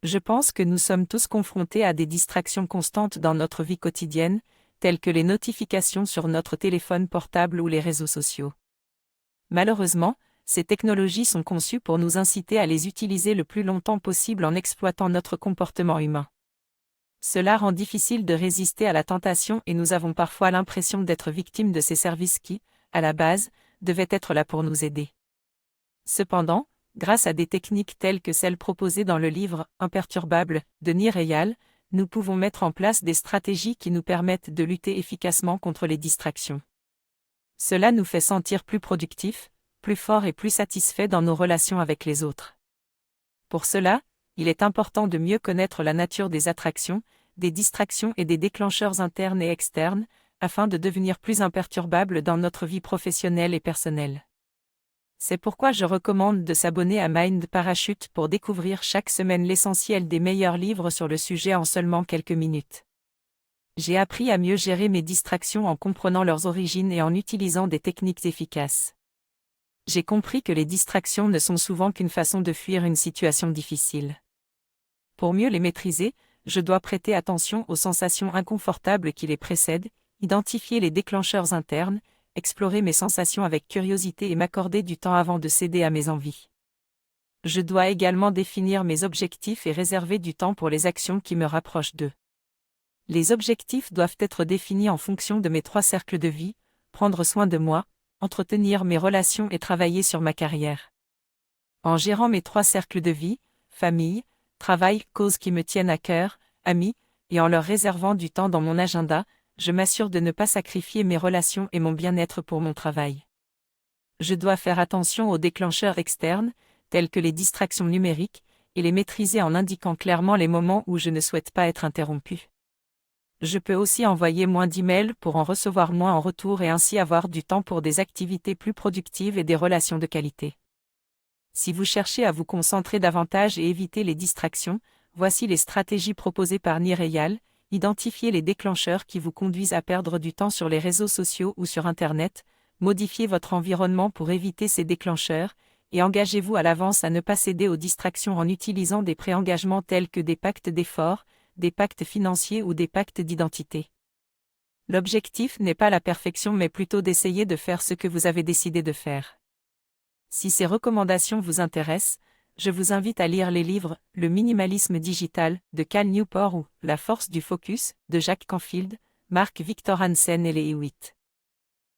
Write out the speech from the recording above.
Je pense que nous sommes tous confrontés à des distractions constantes dans notre vie quotidienne, telles que les notifications sur notre téléphone portable ou les réseaux sociaux. Malheureusement, ces technologies sont conçues pour nous inciter à les utiliser le plus longtemps possible en exploitant notre comportement humain. Cela rend difficile de résister à la tentation et nous avons parfois l'impression d'être victimes de ces services qui, à la base, devaient être là pour nous aider. Cependant, grâce à des techniques telles que celles proposées dans le livre « Imperturbable » de Nir Eyal, nous pouvons mettre en place des stratégies qui nous permettent de lutter efficacement contre les distractions. Cela nous fait sentir plus productifs, plus forts et plus satisfaits dans nos relations avec les autres. Pour cela, il est important de mieux connaître la nature des attractions, des distractions et des déclencheurs internes et externes, afin de devenir plus imperturbables dans notre vie professionnelle et personnelle. C'est pourquoi je recommande de s'abonner à Mind Parachute pour découvrir chaque semaine l'essentiel des meilleurs livres sur le sujet en seulement quelques minutes. J'ai appris à mieux gérer mes distractions en comprenant leurs origines et en utilisant des techniques efficaces. J'ai compris que les distractions ne sont souvent qu'une façon de fuir une situation difficile. Pour mieux les maîtriser, je dois prêter attention aux sensations inconfortables qui les précèdent, identifier les déclencheurs internes, explorer mes sensations avec curiosité et m'accorder du temps avant de céder à mes envies. Je dois également définir mes objectifs et réserver du temps pour les actions qui me rapprochent d'eux. Les objectifs doivent être définis en fonction de mes 3 cercles de vie: prendre soin de moi, entretenir mes relations et travailler sur ma carrière. En gérant mes 3 cercles de vie, famille, travail, causes qui me tiennent à cœur, amis, et en leur réservant du temps dans mon agenda, je m'assure de ne pas sacrifier mes relations et mon bien-être pour mon travail. Je dois faire attention aux déclencheurs externes, tels que les distractions numériques, et les maîtriser en indiquant clairement les moments où je ne souhaite pas être interrompu. Je peux aussi envoyer moins d'emails pour en recevoir moins en retour et ainsi avoir du temps pour des activités plus productives et des relations de qualité. Si vous cherchez à vous concentrer davantage et éviter les distractions, voici les stratégies proposées par Nir Eyal. Identifiez les déclencheurs qui vous conduisent à perdre du temps sur les réseaux sociaux ou sur Internet, modifiez votre environnement pour éviter ces déclencheurs, et engagez-vous à l'avance à ne pas céder aux distractions en utilisant des préengagements tels que des pactes d'effort, des pactes financiers ou des pactes d'identité. L'objectif n'est pas la perfection mais plutôt d'essayer de faire ce que vous avez décidé de faire. Si ces recommandations vous intéressent, je vous invite à lire les livres « Le minimalisme digital » de Cal Newport ou « La force du focus » de Jack Canfield, Mark Victor Hansen et les Hewitt.